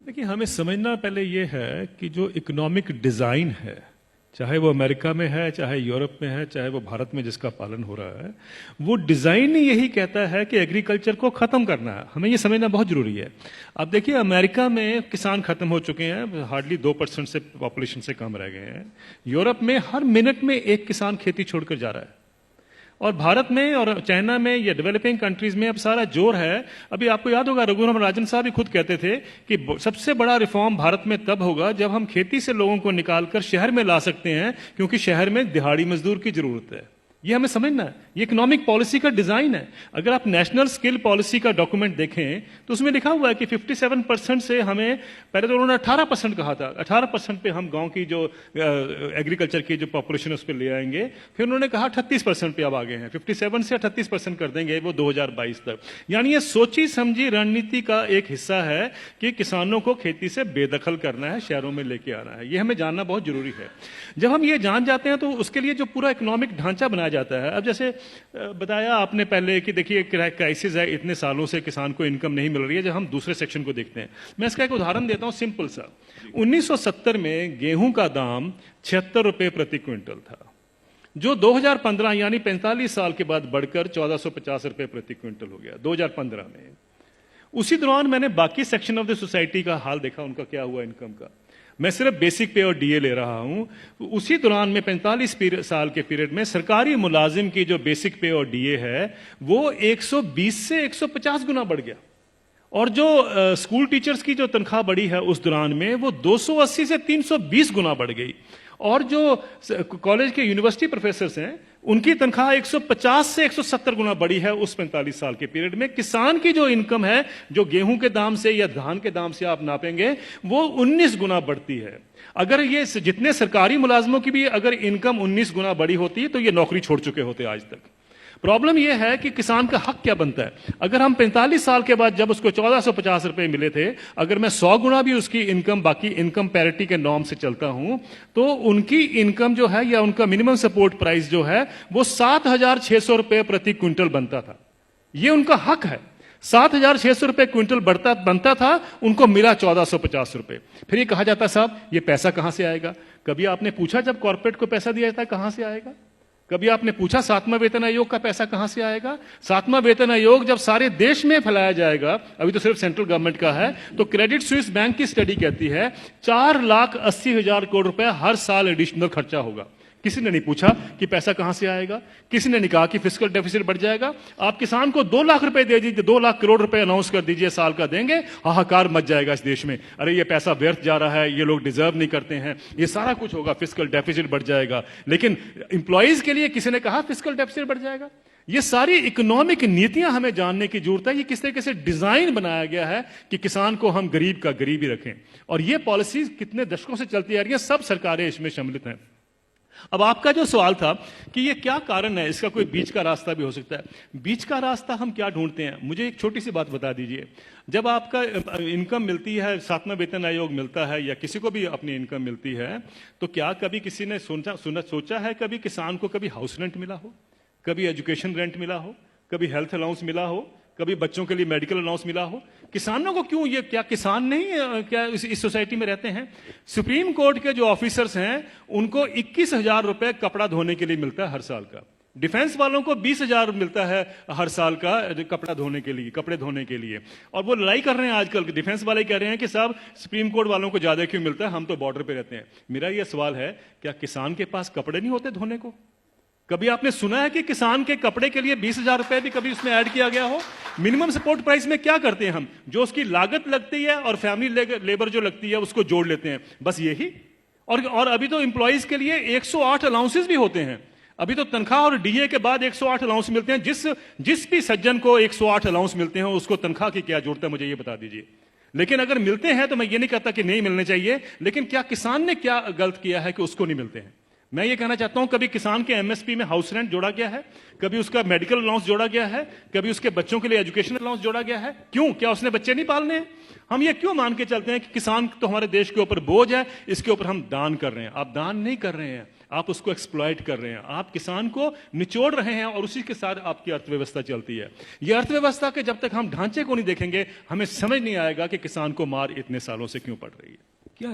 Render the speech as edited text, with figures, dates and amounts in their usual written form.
देखिए, हमें समझना पहले ये है कि जो इकोनॉमिक डिजाइन है, चाहे वो अमेरिका में है, चाहे यूरोप में है, चाहे वो भारत में जिसका पालन हो रहा है, वो डिजाइन ही यही कहता है कि एग्रीकल्चर को खत्म करना है। हमें ये समझना बहुत जरूरी है। अब देखिए, अमेरिका में किसान खत्म हो चुके हैं, हार्डली 2% से पॉपुलेशन से कम रह गए हैं। यूरोप में हर मिनट में एक किसान खेती छोड़कर जा रहा है, और भारत में और चाइना में या डेवलपिंग कंट्रीज में अब सारा जोर है। अभी आपको याद होगा, रघुराम राजन साहब भी खुद कहते थे कि सबसे बड़ा रिफॉर्म भारत में तब होगा जब हम खेती से लोगों को निकालकर शहर में ला सकते हैं, क्योंकि शहर में दिहाड़ी मजदूर की जरूरत है। ये हमें समझना है, ये इकोनॉमिक पॉलिसी का डिजाइन है। अगर आप नेशनल स्किल पॉलिसी का डॉक्यूमेंट देखें तो उसमें लिखा हुआ है कि 57% से हमें, पहले तो उन्होंने 18% कहा था, 18% पे हम गांव की जो एग्रीकल्चर की जो पॉपुलेशन है उस पर ले आएंगे। फिर उन्होंने कहा 38% पे अब आ गए हैं, 57 से 38% कर देंगे वो 2022 तक। यानी ये सोची समझी रणनीति का एक हिस्सा है कि किसानों को खेती से बेदखल करना है, शहरों में लेके आना है। ये हमें जानना बहुत जरूरी है। जब हम ये जान जाते हैं तो उसके लिए जो पूरा इकोनॉमिक ढांचा बनाया जाता है। अब जैसे बताया आपने पहले कि देखिए क्राइसिस है, इतने सालों से किसान को इनकम नहीं मिल रही है। जब हम दूसरे सेक्शन को देखते हैं, मैं इसका एक उदाहरण देता हूं सिंपल सा। 1970 में गेहूं का दाम 76 रुपए प्रति क्विंटल था, जो 2015 यानी 45 साल के बाद बढ़कर 1450 रुपए प्रति क्विंटल हो गया 2015 में। उसी दौरान मैंने बाकी सेक्शन ऑफ द सोसाइटी का हाल देखा, उनका क्या हुआ इनकम का। मैं सिर्फ बेसिक पे और डीए ले रहा हूं। उसी दौरान में 45 साल के पीरियड में सरकारी मुलाजिम की जो बेसिक पे और डीए है वो 120 से 150 गुना बढ़ गया, और जो स्कूल टीचर्स की जो तनख्वाह बढ़ी है उस दौरान में वो 280 से 320 गुना बढ़ गई। और जो कॉलेज के यूनिवर्सिटी प्रोफेसर्स हैं उनकी तनख्वाह 150 से 170 गुना बढ़ी है उस 45 साल के पीरियड में। किसान की जो इनकम है, जो गेहूं के दाम से या धान के दाम से आप नापेंगे, वो 19 गुना बढ़ती है। अगर ये जितने सरकारी मुलाजमों की भी अगर इनकम 19 गुना बढ़ी होती तो ये नौकरी छोड़ चुके होते आज तक। प्रॉब्लम यह है कि किसान का हक क्या बनता है। अगर हम 45 साल के बाद जब उसको 1450 रुपए मिले थे, अगर मैं 100 गुना भी उसकी इनकम बाकी इनकम पैरिटी के नॉर्म से चलता हूं, तो उनकी इनकम जो है या उनका मिनिमम सपोर्ट प्राइस जो है वो 7,600 रुपए प्रति क्विंटल बनता था। ये उनका हक है। 7,600 रुपए क्विंटल बनता था, उनको मिला 1,450 रुपए। फिर ये कहा जाता साहब ये पैसा कहां से आएगा। कभी आपने पूछा जब कॉर्पोरेट को पैसा दिया जाता है कहां से आएगा? कभी आपने पूछा 7वां वेतन आयोग का पैसा कहां से आएगा? 7वां वेतन आयोग जब सारे देश में फैलाया जाएगा, अभी तो सिर्फ सेंट्रल गवर्नमेंट का है, तो क्रेडिट स्विस बैंक की स्टडी कहती है 4,80,000 करोड़ रुपए हर साल एडिशनल खर्चा होगा। किसी ने नहीं पूछा कि पैसा कहां से आएगा। किसी ने नहीं कहा कि फिस्कल डेफिसिट बढ़ जाएगा। आप किसान को 2 लाख रुपए दे दीजिए, 2 लाख करोड़ रुपए अनाउंस कर दीजिए साल का देंगे, हाहाकार मच जाएगा इस देश में। अरे ये पैसा व्यर्थ जा रहा है, ये लोग डिजर्व नहीं करते हैं, ये सारा कुछ होगा, फिस्कल डेफिसिट बढ़ जाएगा। लेकिन इंप्लॉइज के लिए किसी ने कहा फिस्कल डेफिसिट बढ़ जाएगा? ये सारी इकोनॉमिक नीतियां हमें जानने की जरूरत है। ये किस तरीके से डिजाइन बनाया गया है कि किसान को हम गरीब का गरीब ही रखें, और ये पॉलिसी कितने दशकों से चलती आ रही है, सब सरकारें इसमें सम्मिलित हैं। अब आपका जो सवाल था कि ये क्या कारण है, इसका कोई बीच का रास्ता भी हो सकता है। बीच का रास्ता हम क्या ढूंढते हैं, मुझे एक छोटी सी बात बता दीजिए। जब आपका इनकम मिलती है, 7वां वेतन आयोग मिलता है या किसी को भी अपनी इनकम मिलती है, तो क्या कभी किसी ने सोचा है कभी किसान को कभी हाउस रेंट मिला हो, कभी एजुकेशन रेंट मिला हो, कभी हेल्थ अलाउंस मिला हो, कभी बच्चों के लिए मेडिकल अलाउंस मिला हो? किसानों को क्यों, ये क्या किसान नहीं क्या इस सोसाइटी में रहते हैं? सुप्रीम कोर्ट के जो ऑफिसर्स हैं उनको 21,000 रुपए कपड़ा धोने के लिए मिलता है हर साल का। डिफेंस वालों को 20,000 मिलता है हर साल का कपड़ा धोने के लिए, कपड़े धोने के लिए। और वो लड़ाई कर रहे हैं आजकल, डिफेंस वाले कह रहे हैं कि साहब सुप्रीम कोर्ट वालों को ज्यादा क्यों मिलता है, हम तो बॉर्डर पे रहते हैं। मेरा ये सवाल है, क्या किसान के पास कपड़े नहीं होते धोने को? कभी आपने सुना है कि किसान के कपड़े के लिए 20,000 रुपए भी कभी उसमें ऐड किया गया हो? मिनिमम सपोर्ट प्राइस में क्या करते हैं हम, जो उसकी लागत लगती है और फैमिली लेबर जो लगती है उसको जोड़ लेते हैं, बस यही। और अभी तो एम्प्लॉइज के लिए 108 अलाउंसेस भी होते हैं। अभी तो तनख्वाह और डीए के बाद 108 अलाउंस मिलते हैं। जिस भी सज्जन को 108 अलाउंस मिलते हैं उसको तनख्वाह की क्या जरूरत है, मुझे ये बता दीजिए। लेकिन अगर मिलते हैं तो मैं ये नहीं कहता कि नहीं मिलने चाहिए, लेकिन क्या किसान ने क्या गलत किया है कि उसको नहीं मिलते हैं? मैं ये कहना चाहता हूं, कभी किसान के एमएसपी में हाउस रेंट जोड़ा गया है, कभी उसका मेडिकल अलाउंस जोड़ा गया है, कभी उसके बच्चों के लिए एजुकेशन अलाउंस जोड़ा गया है? क्यों? क्या उसने बच्चे नहीं पालने हैं? हम ये क्यों मान के चलते हैं कि किसान तो हमारे देश के ऊपर बोझ है, इसके ऊपर हम दान कर रहे हैं? आप दान नहीं कर रहे हैं, आप उसको एक्सप्लॉइट कर रहे हैं, आप किसान को निचोड़ रहे हैं और उसी के साथ आपकी अर्थव्यवस्था चलती है। ये अर्थव्यवस्था के जब तक हम ढांचे को नहीं देखेंगे, हमें समझ नहीं आएगा कि किसान को मार इतने सालों से क्यों पड़ रही है। क्या